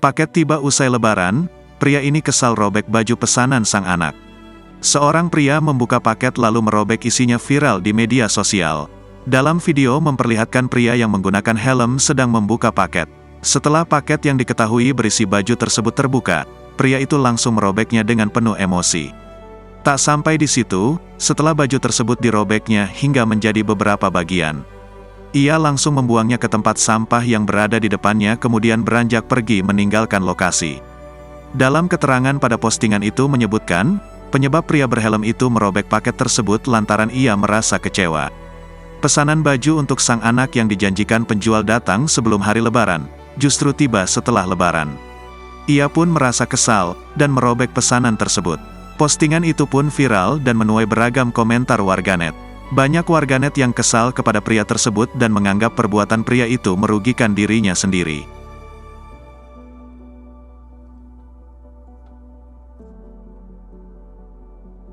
Paket tiba usai lebaran, pria ini kesal robek baju pesanan sang anak. Seorang pria membuka paket lalu merobek isinya viral di media sosial. Dalam video memperlihatkan pria yang menggunakan helm sedang membuka paket. Setelah paket yang diketahui berisi baju tersebut terbuka, pria itu langsung merobeknya dengan penuh emosi. Tak sampai di situ, setelah baju tersebut dirobeknya hingga menjadi beberapa bagian, ia langsung membuangnya ke tempat sampah yang berada di depannya kemudian beranjak pergi meninggalkan lokasi. Dalam keterangan pada postingan itu menyebutkan, penyebab pria berhelm itu merobek paket tersebut lantaran ia merasa kecewa. Pesanan baju untuk sang anak yang dijanjikan penjual datang sebelum hari lebaran, justru tiba setelah lebaran. Ia pun merasa kesal, dan merobek pesanan tersebut. Postingan itu pun viral dan menuai beragam komentar warganet. Banyak warganet yang kesal kepada pria tersebut dan menganggap perbuatan pria itu merugikan dirinya sendiri.